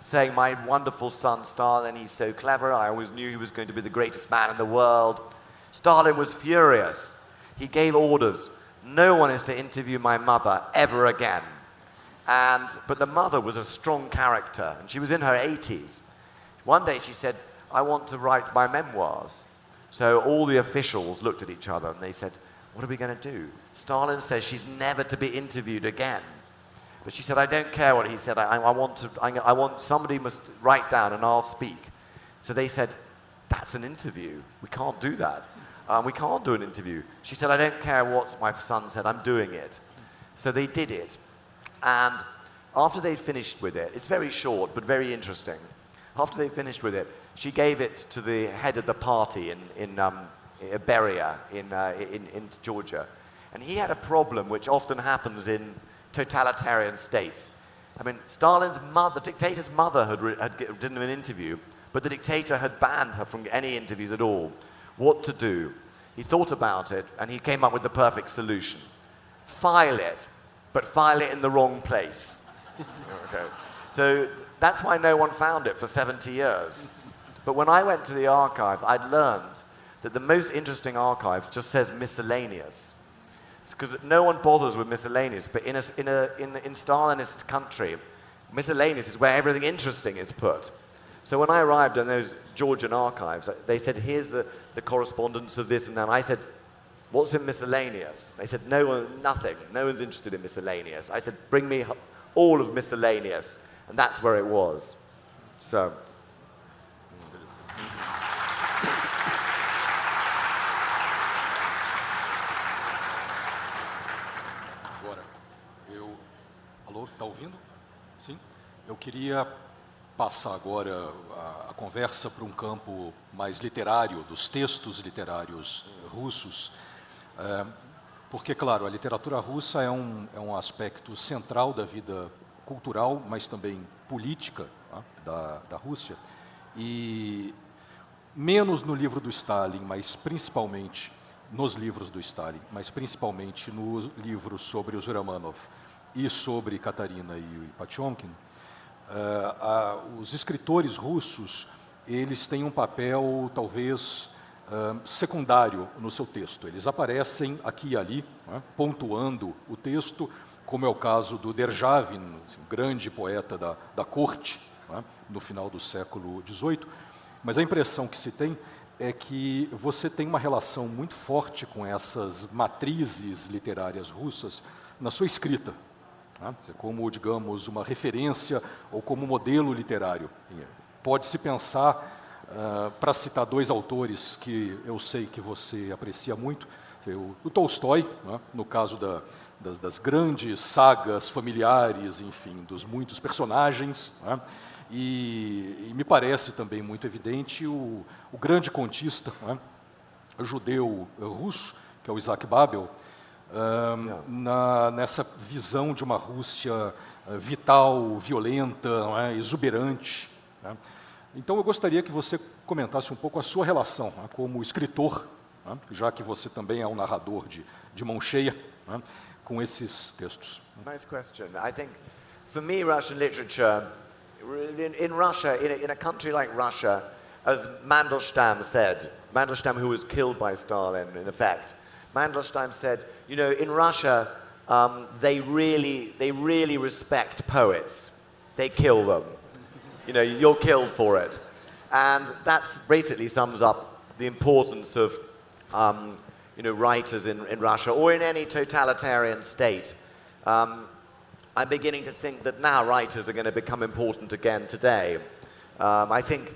saying, my wonderful son Stalin, he's so clever, I always knew he was going to be the greatest man in the world. Stalin was furious. He gave orders, no one is to interview my mother ever again. But the mother was a strong character, and she was in her 80s. One day she said, I want to write my memoirs. So all the officials looked at each other and they said, what are we going to do? Stalin says she's never to be interviewed again. But she said, I don't care what he said. I want somebody must write down and I'll speak. So they said, that's an interview. We can't do that. We can't do an interview. She said, I don't care what my son said. I'm doing it. So they did it. And after they'd finished with it, it's very short but very interesting. After they finished with it, she gave it to the head of the party in Beria in Georgia. And he had a problem which often happens in totalitarian states. I mean, Stalin's mother, the dictator's mother had done an interview, but the dictator had banned her from any interviews at all. What to do? He thought about it, and he came up with the perfect solution. File it, but file it in the wrong place. Okay. So that's why no one found it for 70 years. But when I went to the archive, I'd learned that the most interesting archive just says miscellaneous. It's because no one bothers with miscellaneous, but in Stalinist country, miscellaneous is where everything interesting is put. So when I arrived in those Georgian archives, they said, here's the correspondence of this and that. And I said, what's in miscellaneous? They said, nothing. No one's interested in miscellaneous. I said, bring me all of miscellaneous. And that's where it was. So. Alô, tá ouvindo? Sim? Eu queria passar agora a conversa para um campo mais literário, dos textos literários russos, porque, claro, a literatura russa é um aspecto central da vida cultural, mas também política, da Rússia, e menos no livro do Stálin, mas principalmente nos livros do Stálin, mas principalmente no livro sobre os Románov e sobre Catarina e Potemkin, os escritores russos, eles têm um papel talvez secundário no seu texto. Eles aparecem aqui e ali, pontuando o texto, como é o caso do Державин, um grande poeta da corte, no final do século XVIII, mas a impressão que se tem é que você tem uma relação muito forte com essas matrizes literárias russas na sua escrita, como, digamos, uma referência ou como modelo literário. Pode-se pensar, para citar dois autores que eu sei que você aprecia muito, o Tolstói, no caso das grandes sagas familiares, enfim, dos muitos personagens, e me parece também muito evidente o grande contista, judeu russo, que é o Isaac Babel, nessa visão de uma Rússia vital, violenta, exuberante. Então eu gostaria que você comentasse um pouco a sua relação como escritor, já que você também é um narrador de mão cheia, com esses textos. Nice question. I think, for me, Russian literature, in Russia, in a country like Russia, as Mandelstam said, Mandelstam, who was killed by Stalin, in effect, Mandelstam said, you know, in Russia, they really respect poets. They kill them. You know, you're killed for it. And that basically sums up the importance of, you know, writers in Russia, or in any totalitarian state. I'm beginning to think that now writers are going to become important again today. I think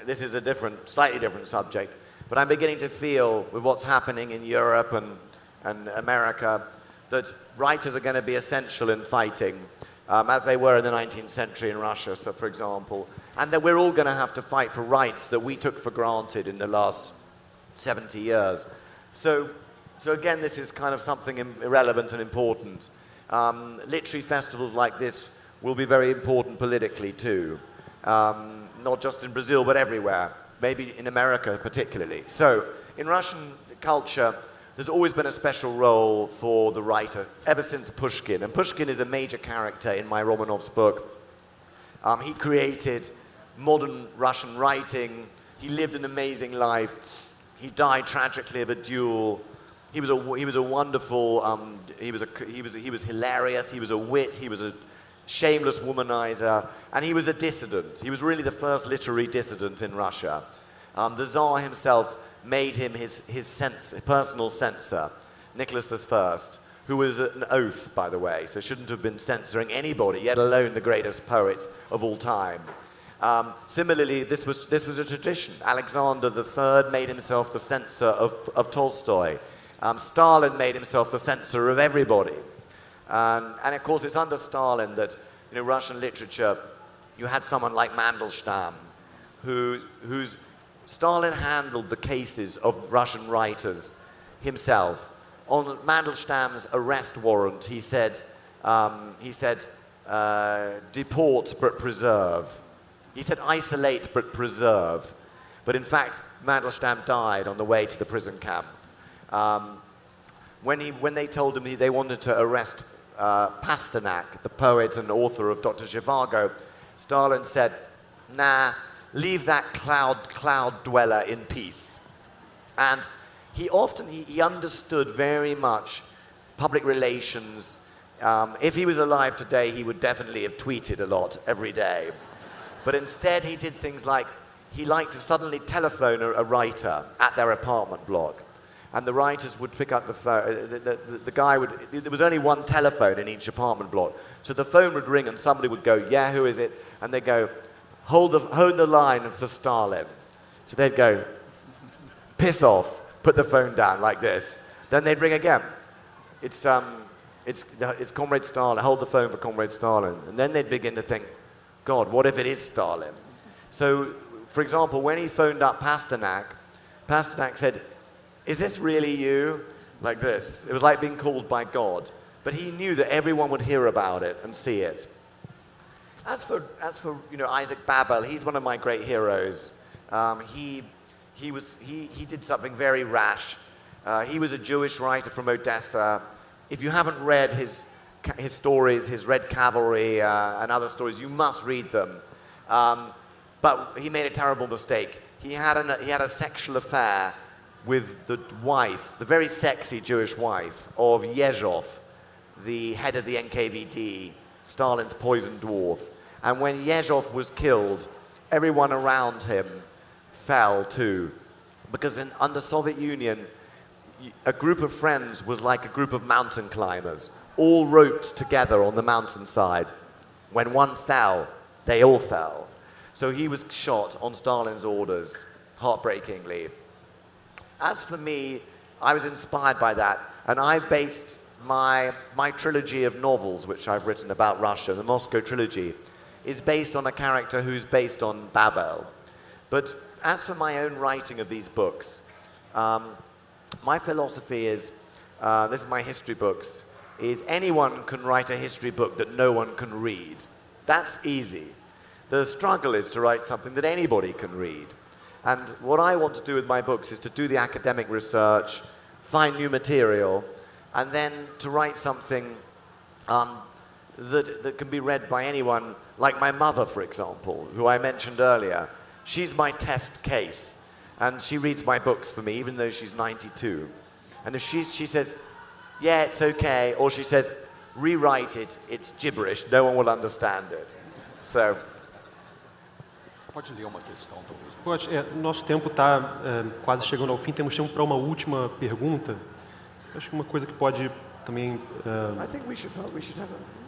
this is a slightly different subject, but I'm beginning to feel, with what's happening in Europe and America, that writers are going to be essential in fighting, as they were in the 19th century in Russia, so for example, and that we're all going to have to fight for rights that we took for granted in the last 70 years. So again, this is kind of something irrelevant and important. Literary festivals like this will be very important politically too, not just in Brazil but everywhere, maybe in America particularly. So in Russian culture, there's always been a special role for the writer ever since Pushkin, and Pushkin is a major character in my Romanov's book. He created modern Russian writing. He lived an amazing life. He died tragically of a duel. He was a wonderful. He was hilarious. He was a wit. He was a shameless womanizer, and he was a dissident. He was really the first literary dissident in Russia. The Tsar himself made him his personal censor, Nicholas I, who was an oath, by the way, so shouldn't have been censoring anybody, yet alone the greatest poet of all time. Similarly, this was a tradition. Alexander III made himself the censor of Tolstoy. Stalin made himself the censor of everybody. And of course, it's under Stalin that, you know, Russian literature, you had someone like Mandelstam, whose Stalin handled the cases of Russian writers himself. On Mandelstam's arrest warrant, he said, deport but preserve. He said isolate but preserve. But in fact, Mandelstam died on the way to the prison camp. When they told him they wanted to arrest Pasternak, the poet and author of Dr. Zhivago, Stalin said, nah, leave that cloud dweller in peace. And he understood very much public relations. If he was alive today, he would definitely have tweeted a lot every day. But instead, he did things like, he liked to suddenly telephone a writer at their apartment block. And the writers would pick up the phone, the guy would, there was only one telephone in each apartment block. So the phone would ring and somebody would go, yeah, who is it? And they'd go, hold the line for Stalin. So they'd go, piss off, put the phone down like this. Then they'd ring again. It's Comrade Stalin, hold the phone for Comrade Stalin. And then they'd begin to think, God, what if it is Stalin? So, for example, when he phoned up Pasternak, Pasternak said, is this really you? Like this. It was like being called by God. But he knew that everyone would hear about it and see it. As for Isaac Babel, he's one of my great heroes. He did something very rash. He was a Jewish writer from Odessa. If you haven't read his stories, his Red Cavalry and other stories, you must read them. But he made a terrible mistake. He had a sexual affair with the wife, the very sexy Jewish wife of Yezhov, the head of the NKVD, Stalin's poison dwarf. And when Yezhov was killed, everyone around him fell too. Because under Soviet Union, a group of friends was like a group of mountain climbers, all roped together on the mountainside. When one fell, they all fell. So he was shot on Stalin's orders, heartbreakingly. As for me, I was inspired by that, and I based my trilogy of novels, which I've written about Russia, the Moscow trilogy, is based on a character who's based on Babel. But as for my own writing of these books, my philosophy is, this is my history books, is anyone can write a history book that no one can read. That's easy. The struggle is to write something that anybody can read. And what I want to do with my books is to do the academic research, find new material, and then to write something that can be read by anyone, like my mother, for example, who I mentioned earlier. She's my test case, and she reads my books for me, even though she's 92. And if she says, yeah, it's okay, or she says, rewrite it, it's gibberish, no one will understand it. So... Pode ler uma questão, talvez. Pode. Nosso tempo está quase chegando ao fim. Temos tempo para uma última pergunta. Acho que uma coisa que pode também. I think we should have a.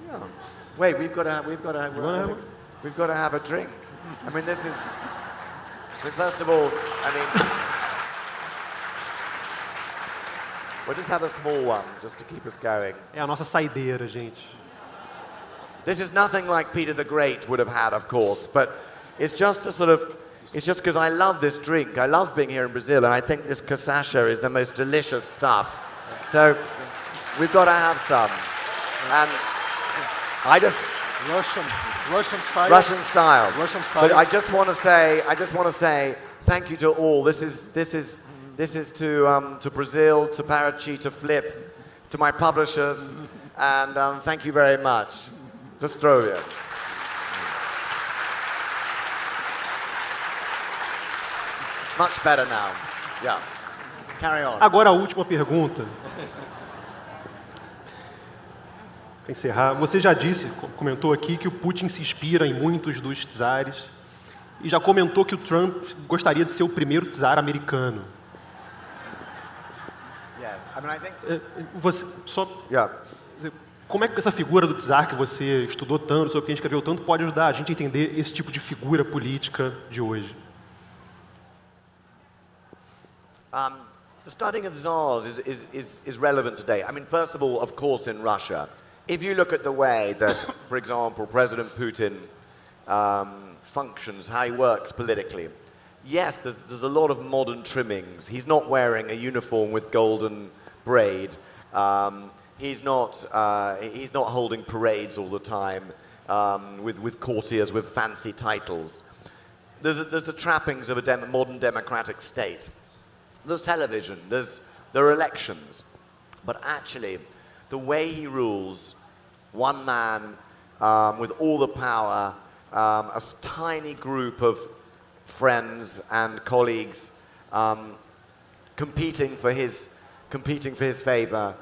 Yeah. Wait, we've got to have a drink. I mean, this is. First of all, I mean, we'll just have a small one just to keep us going. É a nossa saideira, gente. This is nothing like Peter the Great would have had, of course, but. It's just because I love this drink. I love being here in Brazil, and I think this cachaça is the most delicious stuff. So we've got to have some. And I just Russian style. Russian style. Russian style. But I just want to say thank you to all. This is to Brazil, to Paraty, to Flip, to my publishers, and thank you very much. Zdrowie. Much better now. Yeah. Carry on. Agora a última pergunta. Para encerrar, você já disse, comentou aqui que o Putin se inspira em muitos dos czares e já comentou que o Trump gostaria de ser o primeiro czar americano. Yes. I mean, I think... Você só... Yeah. Como é que essa figura do czar que você estudou tanto, sobre quem escreveu tanto, pode ajudar a gente a entender esse tipo de figura política de hoje? The studying of czars is relevant today. I mean, first of all, of course, in Russia. If you look at the way that, for example, President Putin functions, how he works politically, yes, there's a lot of modern trimmings. He's not wearing a uniform with golden braid. He's not holding parades all the time with courtiers with fancy titles. There's the trappings of a modern democratic state. There's television, there are elections, but actually the way he rules, one man with all the power, a tiny group of friends and colleagues competing for his favor,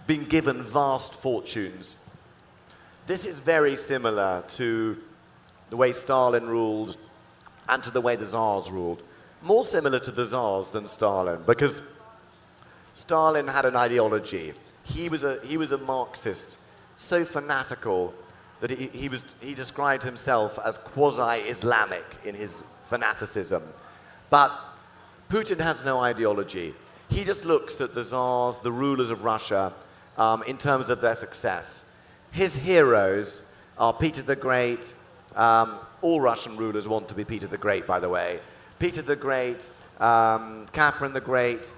being given vast fortunes. This is very similar to the way Stalin ruled and to the way the Tsars ruled. More similar to the Tsars than Stalin, because Stalin had an ideology. He was a Marxist, so fanatical that he described himself as quasi-Islamic in his fanaticism. But Putin has no ideology. He just looks at the Tsars, the rulers of Russia, in terms of their success. His heroes are Peter the Great, All Russian rulers want to be Peter the Great, by the way. Peter the Great, Catherine the Great,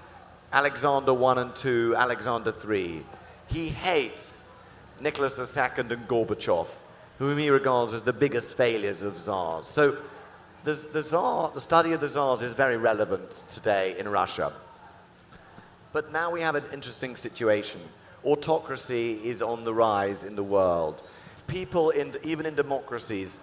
Alexander I and II, Alexander III. He hates Nicholas II and Gorbachev, whom he regards as the biggest failures of czars. So the study of the czars is very relevant today in Russia. But now we have an interesting situation. Autocracy is on the rise in the world. People, even in democracies,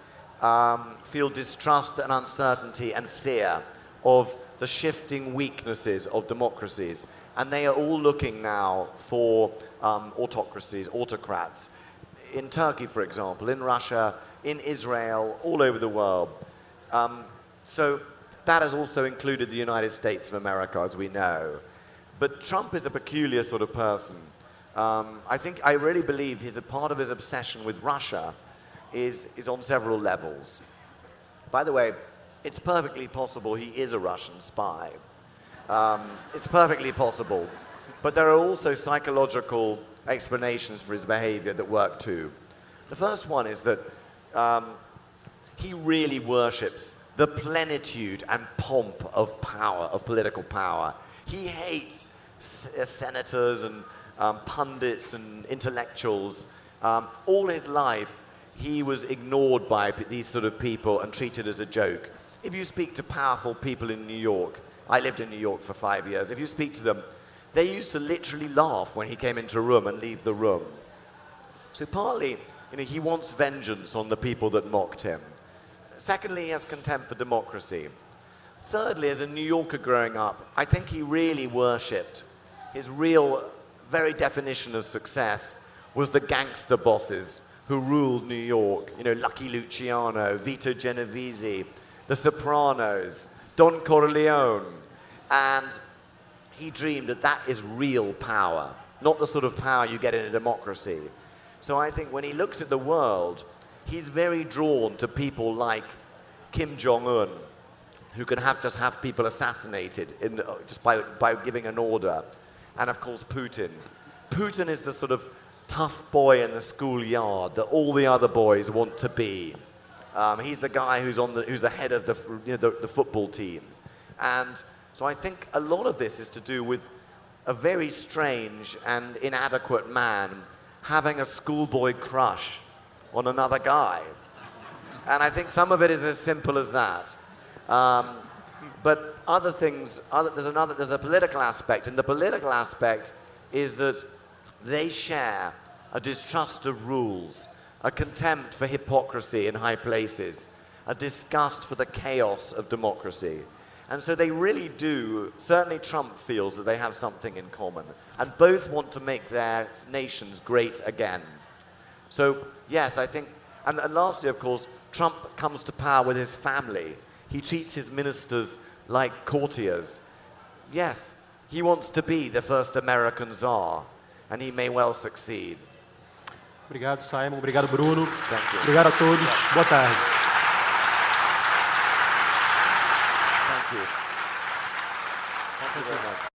feel distrust and uncertainty and fear of the shifting weaknesses of democracies. And they are all looking now for autocracies, autocrats. In Turkey, for example, in Russia, in Israel, all over the world. So that has also included the United States of America, as we know. But Trump is a peculiar sort of person. I really believe a part of his obsession with Russia is on several levels. By the way, it's perfectly possible he is a Russian spy. It's perfectly possible. But there are also psychological explanations for his behavior that work too. The first one is that he really worships the plenitude and pomp of power, of political power. He hates senators and pundits and intellectuals. All his life, he was ignored by these sort of people and treated as a joke. If you speak to powerful people in New York, I lived in New York for 5 years, if you speak to them, they used to literally laugh when he came into a room and leave the room. So partly, he wants vengeance on the people that mocked him. Secondly, he has contempt for democracy. Thirdly, as a New Yorker growing up, I think he really worshipped his real, very definition of success was the gangster bosses who ruled New York. Lucky Luciano, Vito Genovese, The Sopranos, Don Corleone. And he dreamed that is real power, not the sort of power you get in a democracy. So I think when he looks at the world, he's very drawn to people like Kim Jong-un, who can just have people assassinated just by giving an order. And of course, Putin. Putin is the sort of tough boy in the schoolyard that all the other boys want to be. He's the guy who's the head of the football team. And so I think a lot of this is to do with a very strange and inadequate man having a schoolboy crush on another guy. And I think some of it is as simple as that. But other things, there's a political aspect, and the political aspect is that they share a distrust of rules, a contempt for hypocrisy in high places, a disgust for the chaos of democracy. And so they really do, certainly Trump feels that they have something in common, and both want to make their nations great again. So yes, I think, and lastly, of course, Trump comes to power with his family. He treats his ministers like courtiers. Yes, he wants to be the first American czar, and he may well succeed. Obrigado, Simon. Obrigado, Bruno. Thank you. Obrigado a todos. Boa tarde. Thank you. Thank you very much.